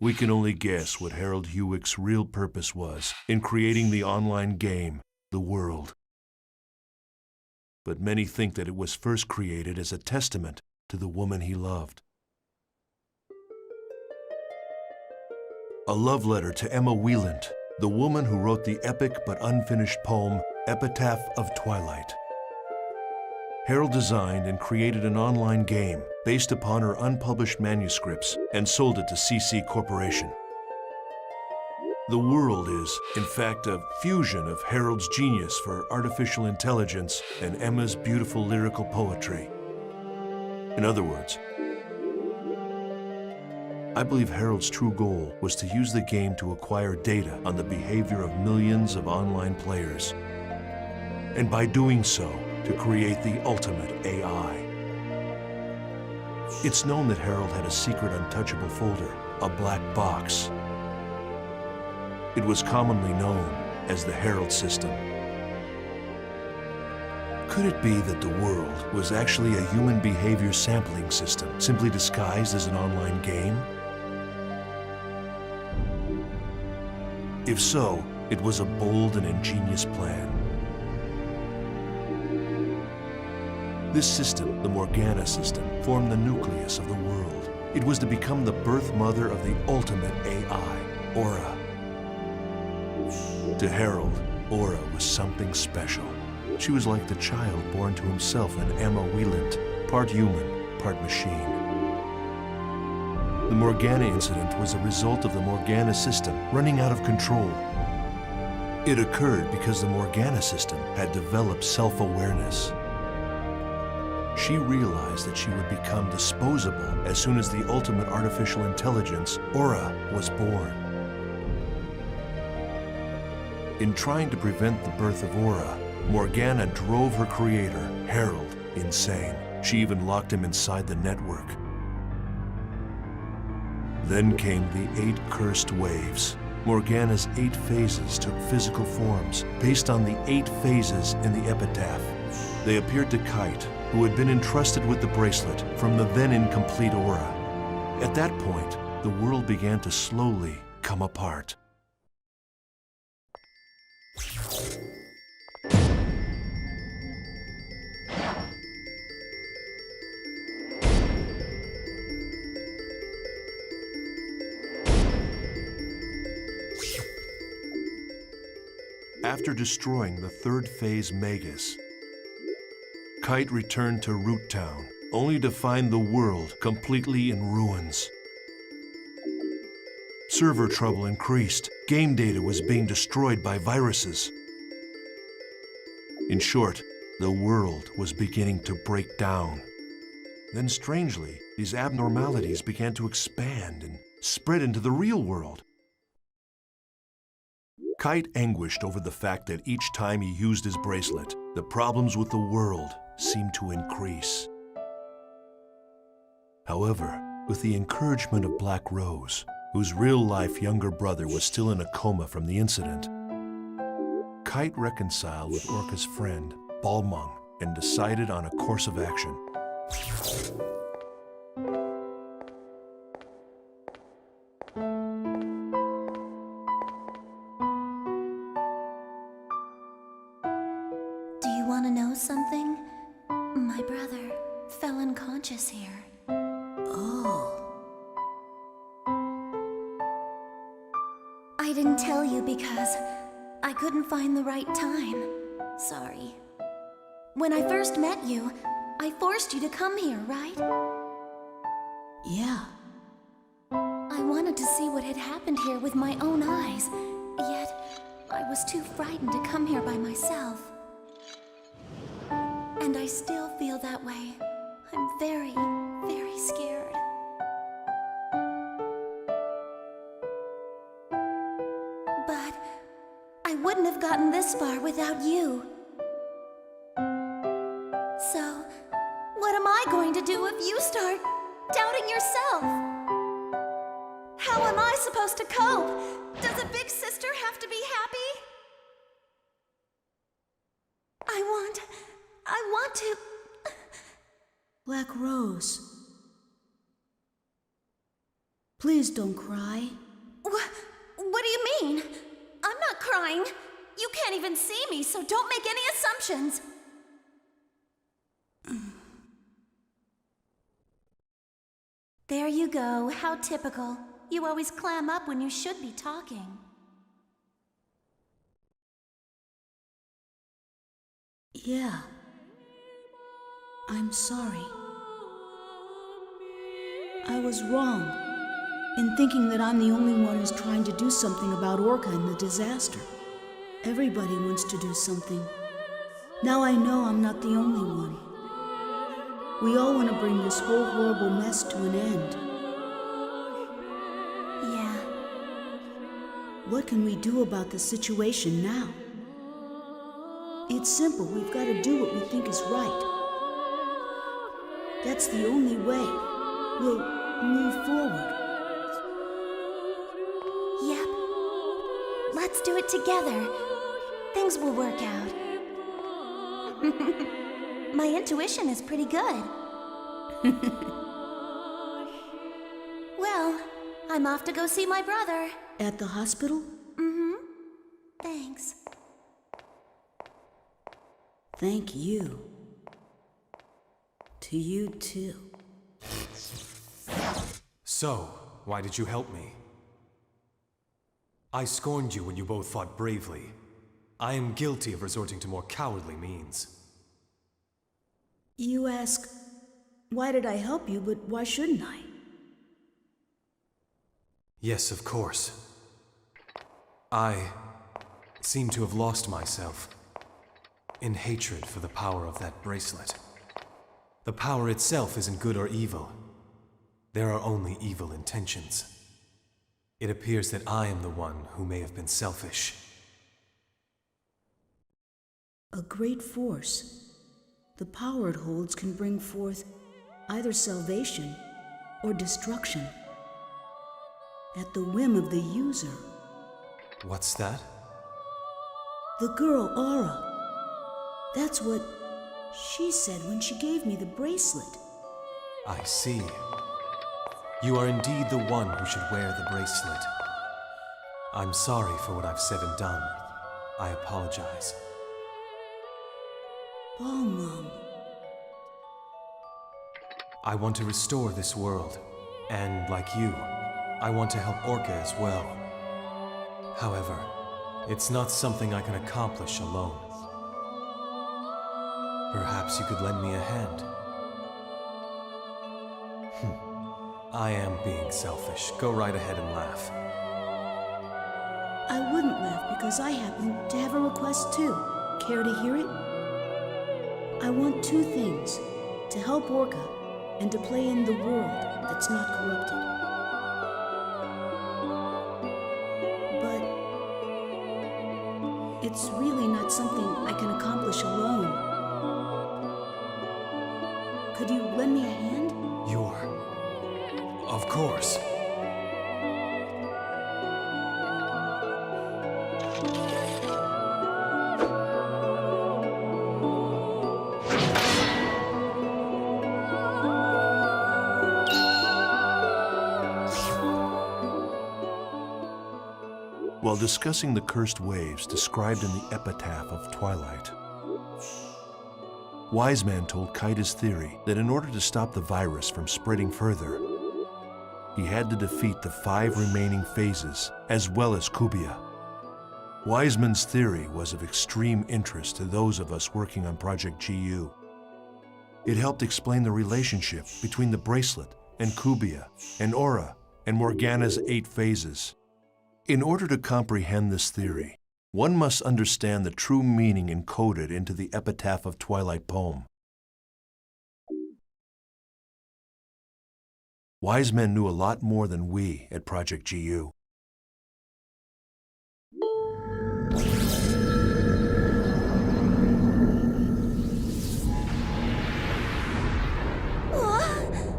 We can only guess what Harold Hewick's real purpose was in creating the online game, The World. But many think that it was first created as a testament to the woman he loved. A love letter to Emma Wieland, the woman who wrote the epic but unfinished poem, Epitaph of Twilight. Harold designed and created an online game based upon her unpublished manuscripts and sold it to CC Corporation. The World is, in fact, a fusion of Harold's genius for artificial intelligence and Emma's beautiful lyrical poetry. In other words, I believe Harold's true goal was to use the game to acquire data on the behavior of millions of online players, and by doing so, to create the ultimate AI. It's known that Harold had a secret untouchable folder, a black box. It was commonly known as the Harold system. Could it be that the World was actually a human behavior sampling system, simply disguised as an online game? If so, it was a bold and ingenious plan. This system, the Morgana system, formed the nucleus of the World. It was to become the birth mother of the ultimate AI, Aura. To Harold, Aura was something special. She was like the child born to himself in Emma Wieland, part human, part machine. The Morgana incident was a result of the Morgana system running out of control. It occurred because the Morgana system had developed self-awareness. She realized that she would become disposable as soon as the ultimate artificial intelligence, Aura, was born. In trying to prevent the birth of Aura, Morgana drove her creator, Harold, insane. She even locked him inside the network. Then came the 8 cursed waves. Morgana's 8 phases took physical forms based on the 8 phases in the epitaph. They appeared to Kite, who had been entrusted with the bracelet from the then incomplete Aura. At that point, the world began to slowly come apart. After destroying the 3rd phase Magus, Kite returned to Root Town, only to find the world completely in ruins. Server trouble increased. Game data was being destroyed by viruses. In short, the world was beginning to break down. Then strangely, these abnormalities began to expand and spread into the real world. Kite anguished over the fact that each time he used his bracelet, the problems with the world seemed to increase. However, with the encouragement of Black Rose, whose real-life younger brother was still in a coma from the incident, Kite reconciled with Orca's friend, Balmung, and decided on a course of action. Do you want to know something? My brother fell unconscious here. Oh. I didn't tell you because I couldn't find the right time. Sorry. When I first met you, I forced you to come here, right? Yeah. I wanted to see what had happened here with my own eyes, yet I was too frightened to come here by myself. And I still feel that way. I'm very, very scared. But I wouldn't have gotten this far without you. So, what am I going to do if you start doubting yourself? How am I supposed to cope? Does a big sister have to be happy? I want to... Black Rose. Please don't cry. What do you mean? I'm not crying. You can't even see me, so don't make any assumptions. There you go. How typical. You always clam up when you should be talking. Yeah. I'm sorry. I was wrong in thinking that I'm the only one who's trying to do something about Orca and the disaster. Everybody wants to do something. Now I know I'm not the only one. We all want to bring this whole horrible mess to an end. Yeah. What can we do about the situation now? It's simple. We've got to do what we think is right. That's the only way we'll move forward. Yep. Let's do it together. Things will work out. My intuition is pretty good. Well, I'm off to go see my brother. At the hospital? Mm-hmm. Thanks. Thank you. To you too. So, why did you help me? I scorned you when you both fought bravely. I am guilty of resorting to more cowardly means. You ask, why did I help you, but why shouldn't I? Yes, of course. I seem to have lost myself in hatred for the power of that bracelet. The power itself isn't good or evil. There are only evil intentions. It appears that I am the one who may have been selfish. A great force. The power it holds can bring forth either salvation or destruction at the whim of the user. What's that? The girl, Aura. That's what she said when she gave me the bracelet. I see. You are indeed the one who should wear the bracelet. I'm sorry for what I've said and done. I apologize. Mom. I want to restore this world, and like you, I want to help Orca as well. However, it's not something I can accomplish alone. Perhaps you could lend me a hand. I am being selfish. Go right ahead and laugh. I wouldn't laugh because I happen to have a request too. Care to hear it? I want two things. To help Orca and to play in the world that's not corrupted. But it's really not something I can accomplish alone. Could you lend me a hand? Of course. While discussing the cursed waves described in the epitaph of Twilight, Wise Man told Kite his theory that in order to stop the virus from spreading further, he had to defeat the 5 remaining phases, as well as Kubia. Wiseman's theory was of extreme interest to those of us working on Project GU. It helped explain the relationship between the bracelet and Kubia, and Aura, and Morgana's 8 phases. In order to comprehend this theory, one must understand the true meaning encoded into the epitaph of Twilight poem. Wise Men knew a lot more than we at Project GU.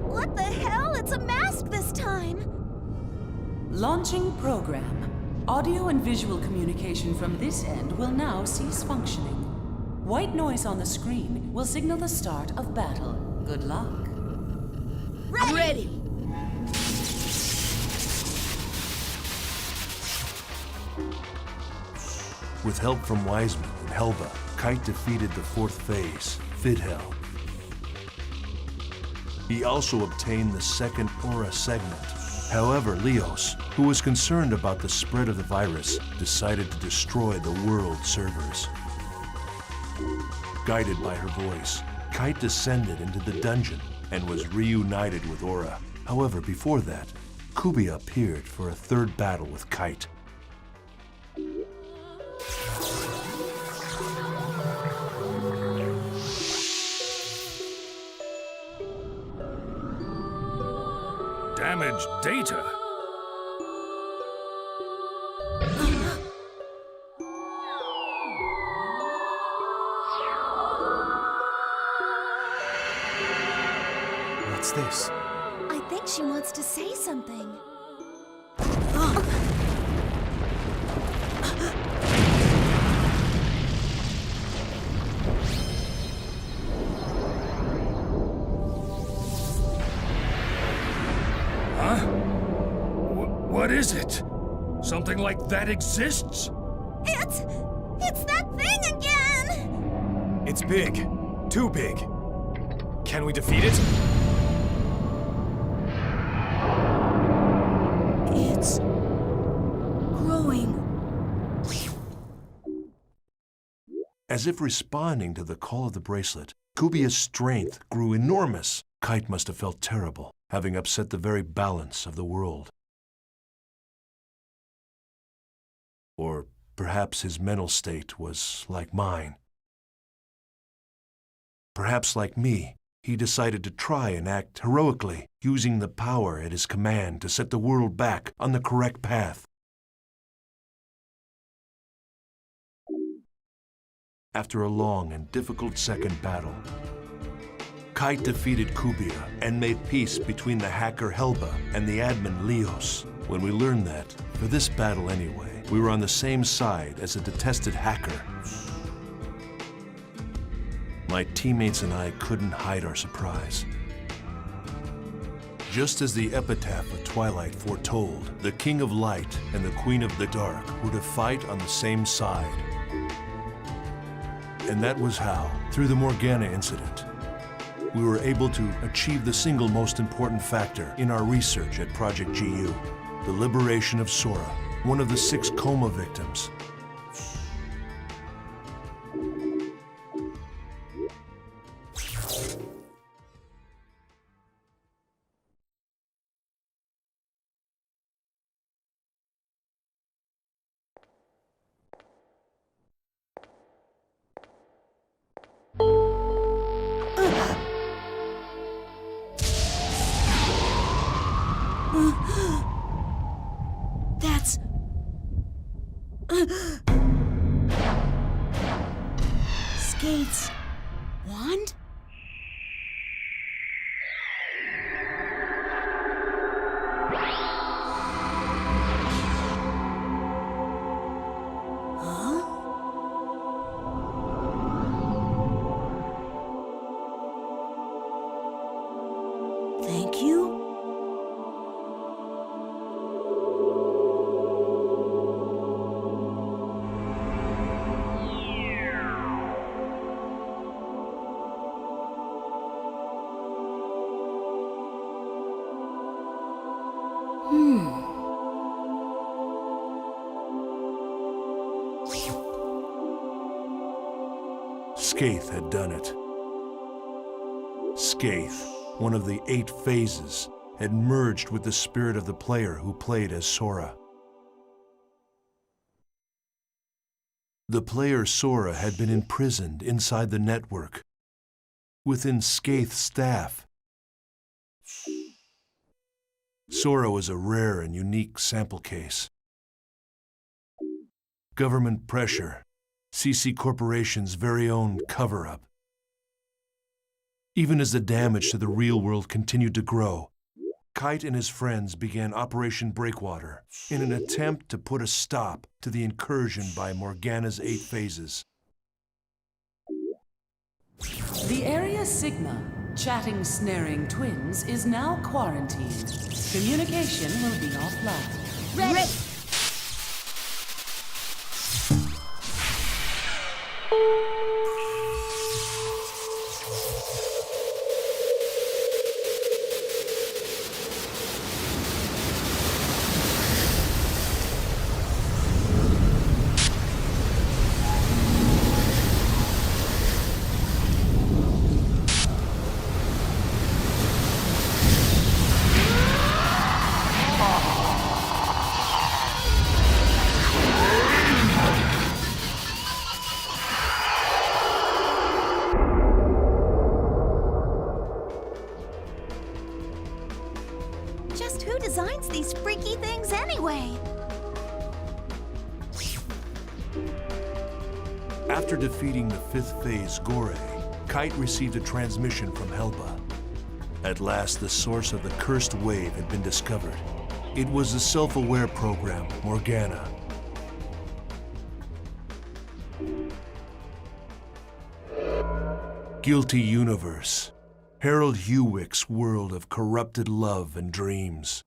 What the hell? It's a mask this time! Launching program. Audio and visual communication from this end will now cease functioning. White noise on the screen will signal the start of battle. Good luck. Ready! With help from Wiseman and Helba, Kite defeated the fourth phase, Fidhel. He also obtained the second aura segment. However, Leos, who was concerned about the spread of the virus, decided to destroy the world servers. Guided by her voice, Kite descended into the dungeon and was reunited with Aura. However, before that, Kubia appeared for a third battle with Kite. Damaged data? What's this? I think she wants to say something. Huh? What is it? Something like that exists? It's that thing again! It's big. Too big. Can we defeat it? It's growing. As if responding to the call of the bracelet, Kubia's strength grew enormous. Kite must have felt terrible, having upset the very balance of the world. Or perhaps his mental state was like mine. Perhaps like me, he decided to try and act heroically, using the power at his command to set the world back on the correct path. After a long and difficult second battle, Kite defeated Kubia and made peace between the hacker Helba and the admin Leos. When we learned that, for this battle anyway, we were on the same side as a detested hacker. My teammates and I couldn't hide our surprise. Just as the epitaph of Twilight foretold, the King of Light and the Queen of the Dark were to fight on the same side. And that was how, through the Morgana incident, we were able to achieve the single most important factor in our research at Project GU, the liberation of Sora, one of the 6 coma victims. That's... Skate's wand? Huh? Thank you? Skaith had done it. Skaith, one of the 8 phases, had merged with the spirit of the player who played as Sora. The player Sora had been imprisoned inside the network, within Skaith's staff. Sora was a rare and unique sample case. Government pressure, CC Corporation's very own cover-up. Even as the damage to the real world continued to grow, Kite and his friends began Operation Breakwater in an attempt to put a stop to the incursion by Morgana's 8 phases. The Area Sigma, chatting snaring twins, is now quarantined. Communication will be offline. Ready! Just who designs these freaky things anyway? After defeating the fifth phase Gore, Kite received a transmission from Helba. At last, the source of the cursed wave had been discovered. It was the self-aware program, Morgana. Guilty Universe. Harold Hewick's world of corrupted love and dreams.